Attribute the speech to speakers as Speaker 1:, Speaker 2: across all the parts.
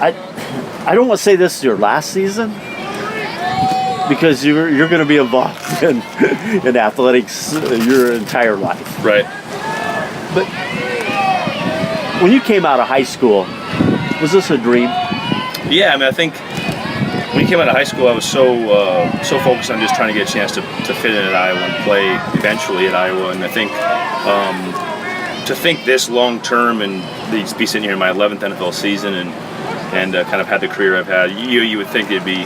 Speaker 1: I don't want to say this is your last season, because you're going to be involved in athletics your entire life.
Speaker 2: Right.
Speaker 1: But when you came out of high school, was this a dream?
Speaker 2: Yeah, I mean, I think when you came out of high school, I was so focused on just trying to get a chance to fit in at Iowa and play eventually at Iowa. And I think to think this long term and be sitting here in my 11th NFL season and kind of had the career I've had, you would think it'd be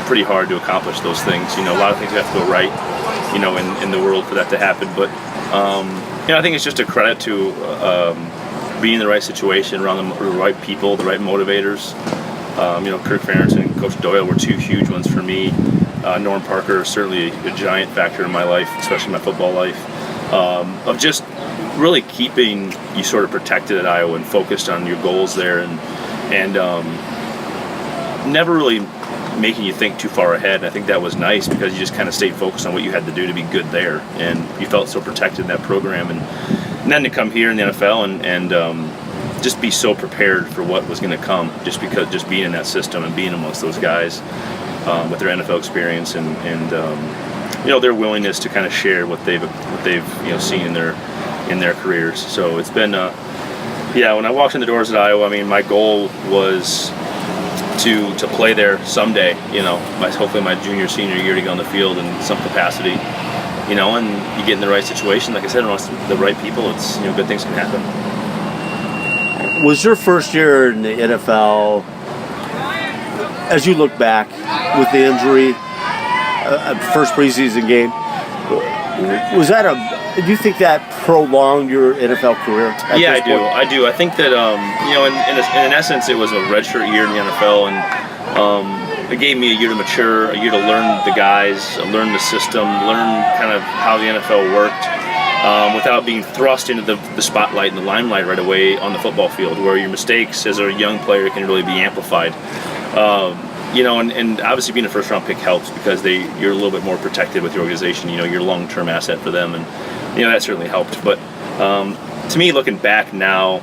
Speaker 2: pretty hard to accomplish those things. You know, a lot of things have to go right, you know, in the world for that to happen. But you know, I think it's just a credit to being in the right situation, around the right people, the right motivators. You know, Kirk Ferentz and Coach Doyle were two huge ones for me. Norm Parker is certainly a giant factor in my life, especially my football life, of just really keeping you sort of protected at Iowa and focused on your goals there, and never really making you think too far ahead. And I think that was nice because you just kind of stayed focused on what you had to do to be good there, and you felt so protected in that program. And then to come here in the NFL and just be so prepared for what was going to come, just being in that system and being amongst those guys with their NFL experience and you know, their willingness to kind of share what they've you know, seen in their careers. So it's been yeah, when I walked in the doors at Iowa, I mean, my goal was to play there someday, you know, hopefully my junior, senior year, to get on the field in some capacity, you know, and you get in the right situation. Like I said, amongst the right people, it's, you know, good things can happen.
Speaker 1: Was your first year in the NFL, as you look back with the injury, first preseason game, was that do you think that prolonged your NFL career?
Speaker 2: Yeah, I do. I think that, you know, in essence, it was a redshirt year in the NFL, and it gave me a year to mature, a year to learn the guys, learn the system, learn kind of how the NFL worked, without being thrust into the spotlight and the limelight right away on the football field, where your mistakes as a young player can really be amplified. You know, and obviously being a first-round pick helps because you're a little bit more protected with your organization. You know, you're a long-term asset for them, and you know that certainly helped. But to me, looking back now,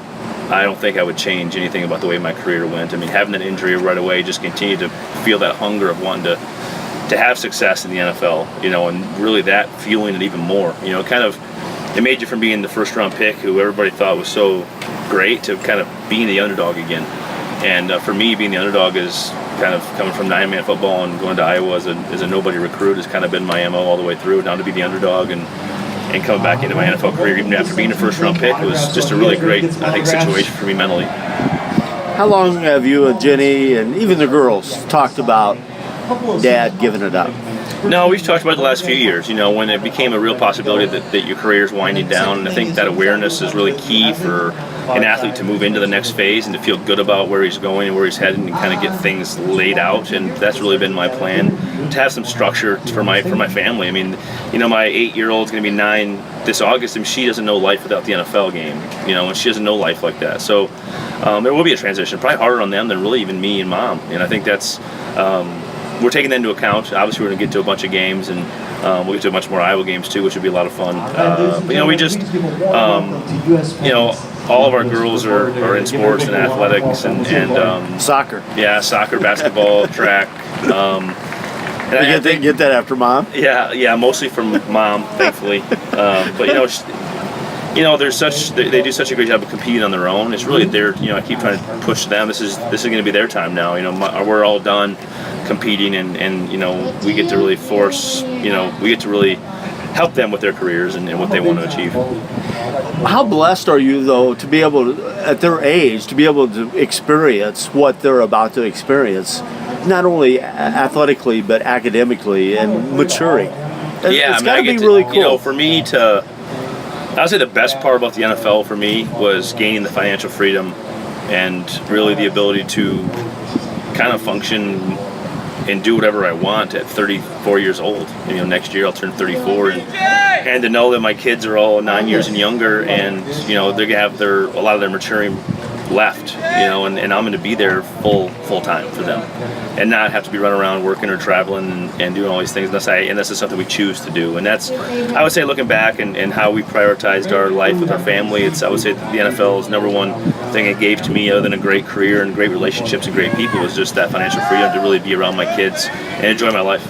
Speaker 2: I don't think I would change anything about the way my career went. I mean, having an injury right away just continued to feel that hunger of wanting to have success in the NFL. You know, and really that fueling it even more. You know, it made you from being the first-round pick, who everybody thought was so great, to kind of being the underdog again. And for me, being the underdog is kind of coming from 9-man football and going to Iowa as a nobody recruit has kind of been my MO all the way through. Now to be the underdog and coming back into my NFL career even after being a first-round pick was just a really great, I think, situation for me mentally.
Speaker 1: How long have you and Jenny and even the girls talked about Dad giving it up?
Speaker 2: No, we've talked about it the last few years, you know, when it became a real possibility that your career is winding down. And I think that awareness is really key for an athlete to move into the next phase and to feel good about where he's going and where he's heading and kind of get things laid out. And that's really been my plan, to have some structure for my family. I mean, you know, my 8-year-old's going to be 9 this August, and she doesn't know life without the NFL game, you know, and she doesn't know life like that. So there will be a transition, probably harder on them than really even me and Mom. And I think that's we're taking that into account. Obviously, we're going to get to a bunch of games, and we'll get to a bunch more Iowa games too, which would be a lot of fun. But you know, we just, you know, all of our girls are in sports and athletics and
Speaker 1: soccer.
Speaker 2: Yeah, soccer, basketball, track.
Speaker 1: And they get that after Mom.
Speaker 2: Yeah, mostly from Mom, thankfully. But you know, they do such a great job of competing on their own. It's really you know, I keep trying to push them. This is going to be their time now. You know, we're all done competing, and you know, we get to really help them with their careers and what they want to achieve.
Speaker 1: How blessed are you, though, to be able to, at their age, to be able to experience what they're about to experience, not only athletically but academically and maturing? It's got to be really cool.
Speaker 2: You know, for me I would say the best part about the NFL for me was gaining the financial freedom and really the ability to kind of function and do whatever I want at 34 years old. You know, next year I'll turn 34, and to know that my kids are all 9 years and younger, and you know they're gonna have a lot of their maturing left, and I'm going to be there full time for them, and not have to be running around working or traveling and doing all these things unless it's something we choose to do. And that's, I would say, looking back and how we prioritized our life with our family, I would say that the NFL is number one thing it gave to me, other than a great career and great relationships and great people, was just that financial freedom to really be around my kids and enjoy my life.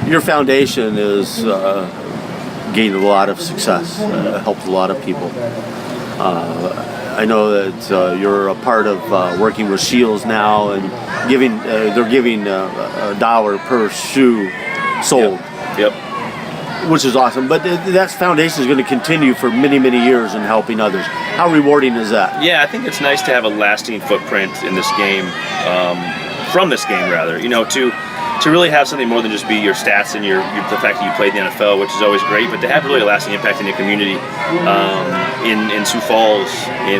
Speaker 1: Your foundation is gained a lot of success, helped a lot of people. I know that you're a part of working with Shields now, and they're giving $1 per shoe sold.
Speaker 2: Yep.
Speaker 1: Which is awesome. But that foundation is going to continue for many, many years in helping others. How rewarding is that?
Speaker 2: Yeah, I think it's nice to have a lasting footprint in this game, from this game rather. To really have something more than just be your stats and the fact that you played in the NFL, which is always great, but to have really a lasting impact in your community, in Sioux Falls,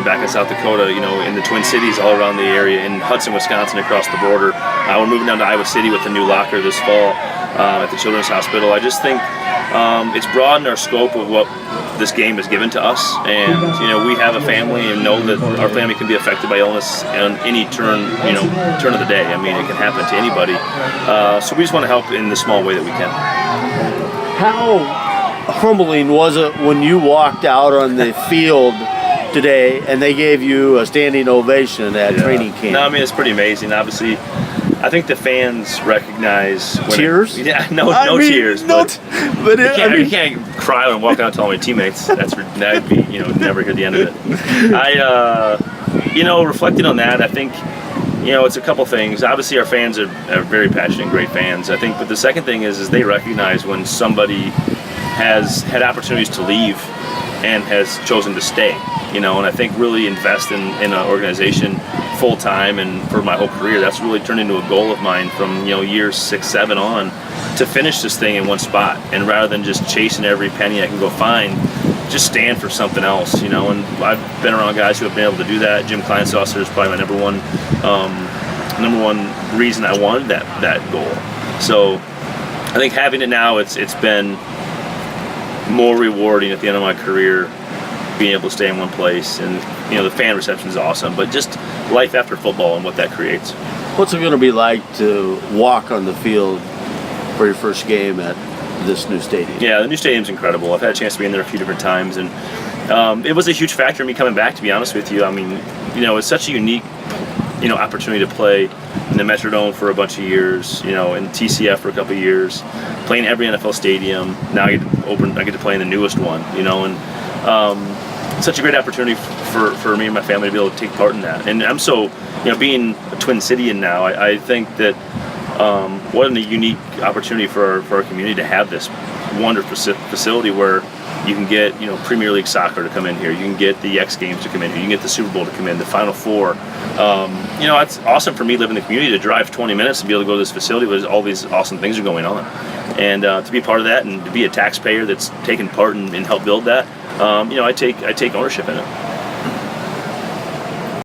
Speaker 2: back in South Dakota, in the Twin Cities, all around the area, in Hudson, Wisconsin, across the border. We're moving down to Iowa City with a new locker this fall at the Children's Hospital. I just think it's broadened our scope of what this game has given to us, and we have a family and know that our family can be affected by illness on any turn of the day. I mean, it can happen to anybody. So we just want to help in the small way that we can.
Speaker 1: How humbling was it when you walked out on the field today and they gave you a standing ovation at training camp?
Speaker 2: No, I mean, it's pretty amazing. Obviously, I think the fans recognize
Speaker 1: cheers.
Speaker 2: No cheers.
Speaker 1: But
Speaker 2: you can't cry and walk out and tell my teammates. That'd be never hear the end of it. Reflecting on that, I think it's a couple things. Obviously, our fans are very passionate and great fans. I think, but the second thing is they recognize when somebody has had opportunities to leave and has chosen to stay. And I think really invest in an organization full time and for my whole career. That's really turned into a goal of mine from years 6, 7 on, to finish this thing in one spot, and rather than just chasing every penny I can go find, just stand for something else. And I've been around guys who have been able to do that. Jim Kleinsaucer is probably my number one reason I wanted that goal. So I think having it now, it's been more rewarding at the end of my career, being able to stay in one place. And the fan reception is awesome, but just life after football and what that creates.
Speaker 1: What's it going to be like to walk on the field for your first game at this new stadium? Yeah,
Speaker 2: the new stadium's incredible. I've had a chance to be in there a few different times, and it was a huge factor in me coming back, to be honest with you. I mean, it's such a unique opportunity to play in the Metrodome for a bunch of years, in TCF for a couple of years, playing every NFL stadium. Now I get to play in the newest one, and such a great opportunity for me and my family to be able to take part in that. And I'm so, being a Twin Cityan now, I think that what a unique opportunity for our community to have this wonderful facility where you can get Premier League soccer to come in here, you can get the X Games to come in here, you can get the Super Bowl to come in, the Final Four. It's awesome for me living in the community to drive 20 minutes and be able to go to this facility where all these awesome things are going on, and to be part of that and to be a taxpayer that's taken part and helped build that. I take ownership in it.